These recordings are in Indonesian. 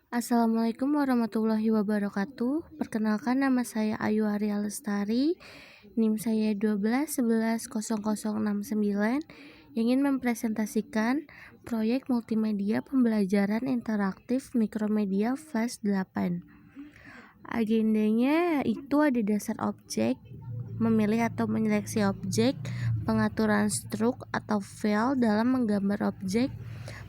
Assalamualaikum warahmatullahi wabarakatuh. Perkenalkan, nama saya Ayu Arya Lestari. NIM saya 12 11 0069. Ingin mempresentasikan proyek multimedia pembelajaran interaktif Mikromedia Flash 8. Agendanya itu ada dasar objek, memilih atau menyeleksi objek, pengaturan struk atau file dalam menggambar objek,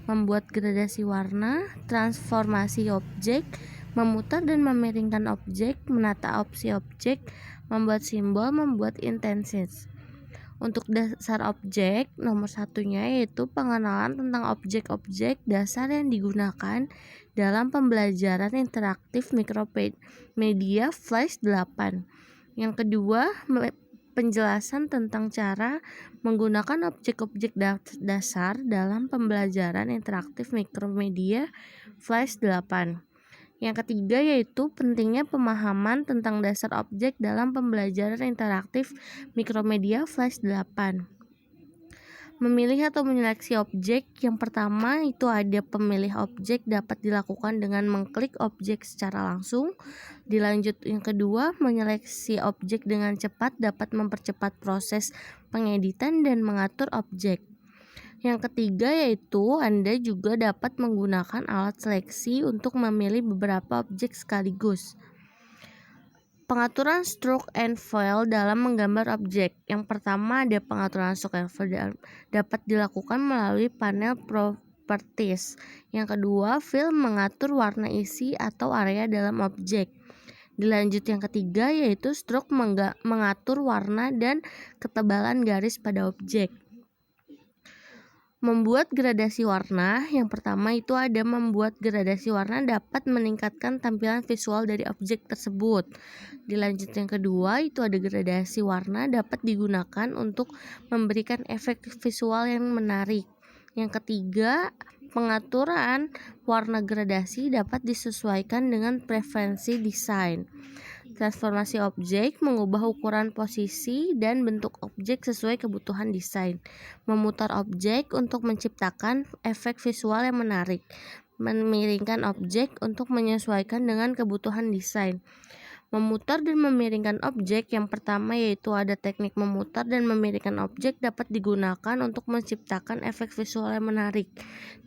membuat gradasi warna, transformasi objek, memutar dan memiringkan objek, menata opsi objek, membuat simbol, membuat intensitas. Untuk dasar objek, nomor satunya yaitu pengenalan tentang objek-objek dasar yang digunakan dalam pembelajaran interaktif Mikromedia Flash 8. Yang kedua, penjelasan tentang cara menggunakan objek-objek dasar dalam pembelajaran interaktif Mikromedia Flash 8. Yang ketiga yaitu pentingnya pemahaman tentang dasar objek dalam pembelajaran interaktif Mikromedia Flash 8. Memilih atau menyeleksi objek. Yang pertama itu ada pemilih objek dapat dilakukan dengan mengklik objek secara langsung. Dilanjut yang kedua, menyeleksi objek dengan cepat dapat mempercepat proses pengeditan dan mengatur objek. Yang ketiga yaitu Anda juga dapat menggunakan alat seleksi untuk memilih beberapa objek sekaligus. Pengaturan stroke and file dalam menggambar objek. Yang pertama ada pengaturan stroke and file dapat dilakukan melalui panel properties. Yang kedua, fill mengatur warna isi atau area dalam objek. Dilanjut yang ketiga yaitu stroke mengatur warna dan ketebalan garis pada objek. Membuat gradasi warna. Yang pertama itu ada membuat gradasi warna dapat meningkatkan tampilan visual dari objek tersebut. Dilanjut yang kedua itu ada gradasi warna dapat digunakan untuk memberikan efek visual yang menarik. Yang ketiga, pengaturan warna gradasi dapat disesuaikan dengan preferensi desain. Transformasi objek, mengubah ukuran, posisi, dan bentuk objek sesuai kebutuhan desain. Memutar objek untuk menciptakan efek visual yang menarik. Memiringkan objek untuk menyesuaikan dengan kebutuhan desain. Memutar dan memiringkan objek. Yang pertama yaitu ada teknik memutar dan memiringkan objek dapat digunakan untuk menciptakan efek visual yang menarik.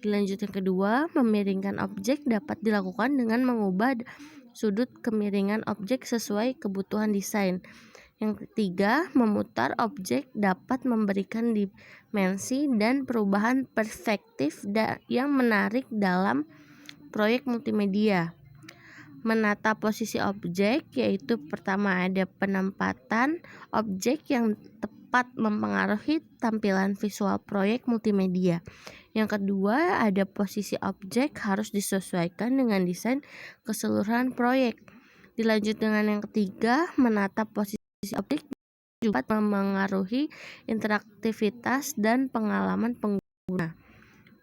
Dilanjut yang kedua, memiringkan objek dapat dilakukan dengan mengubah sudut kemiringan objek sesuai kebutuhan desain. Yang ketiga, memutar objek dapat memberikan dimensi dan perubahan perspektif yang menarik dalam proyek multimedia. Menata posisi objek, yaitu pertama ada penempatan objek yang tepat mempengaruhi tampilan visual proyek multimedia. Yang kedua ada posisi objek harus disesuaikan dengan desain keseluruhan proyek. Dilanjut dengan yang ketiga, menata posisi objek juga mempengaruhi interaktivitas dan pengalaman pengguna.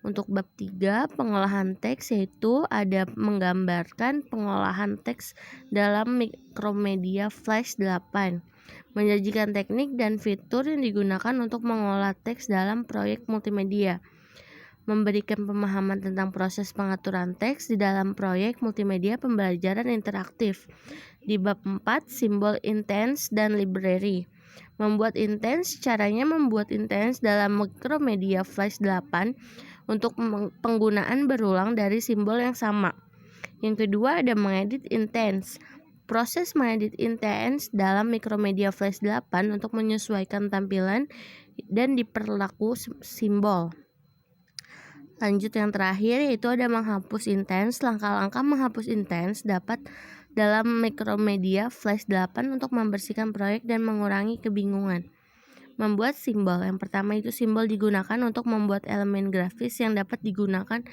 Untuk bab 3, pengolahan teks, yaitu ada menggambarkan pengolahan teks dalam Mikromedia Flash 8. Menjanjikan teknik dan fitur yang digunakan untuk mengolah teks dalam proyek multimedia. Memberikan pemahaman tentang proses pengaturan teks di dalam proyek multimedia pembelajaran interaktif. Di bab 4, simbol intens dan library. Membuat intens, caranya membuat intens dalam Mikromedia Flash 8 untuk penggunaan berulang dari simbol yang sama. Yang kedua ada mengedit intens. Proses mengedit intens dalam Mikromedia Flash 8 untuk menyesuaikan tampilan dan diperlaku simbol. Lanjut yang terakhir yaitu ada menghapus intens. Langkah-langkah menghapus intens dapat dalam Mikromedia Flash 8 untuk membersihkan proyek dan mengurangi kebingungan. Membuat simbol. Yang pertama itu simbol digunakan untuk membuat elemen grafis yang dapat digunakan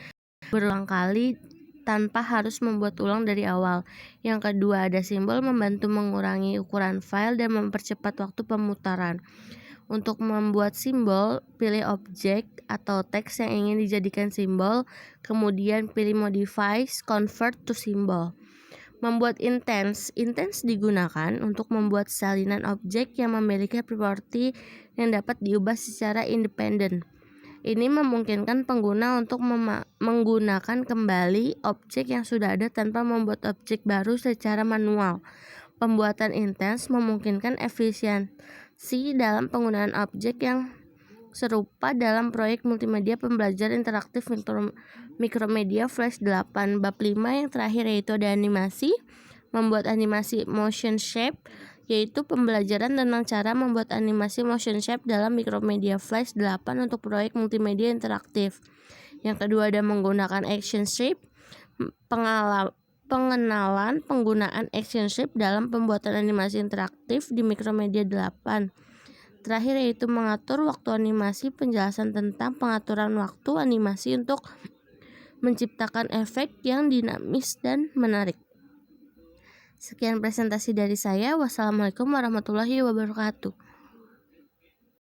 berulang kali tanpa harus membuat ulang dari awal. Yang kedua ada simbol membantu mengurangi ukuran file dan mempercepat waktu pemutaran. Untuk membuat simbol, pilih objek atau teks yang ingin dijadikan simbol, kemudian pilih modify, convert to symbol. Membuat intens digunakan untuk membuat salinan objek yang memiliki properti yang dapat diubah secara independen. Ini memungkinkan pengguna untuk menggunakan kembali objek yang sudah ada tanpa membuat objek baru secara manual. Pembuatan intens memungkinkan efisiensi dalam penggunaan objek yang serupa dalam proyek multimedia pembelajaran interaktif Micromedia Flash 8. Bab 5 yang terakhir yaitu ada animasi, membuat animasi motion shape, yaitu pembelajaran tentang cara membuat animasi motion shape dalam Micromedia Flash 8 untuk proyek multimedia interaktif. Yang kedua ada menggunakan action shape, pengenalan penggunaan action shape dalam pembuatan animasi interaktif di Micromedia 8. Terakhir yaitu mengatur waktu animasi, penjelasan tentang pengaturan waktu animasi untuk menciptakan efek yang dinamis dan menarik. Sekian presentasi dari saya. Wassalamualaikum warahmatullahi wabarakatuh.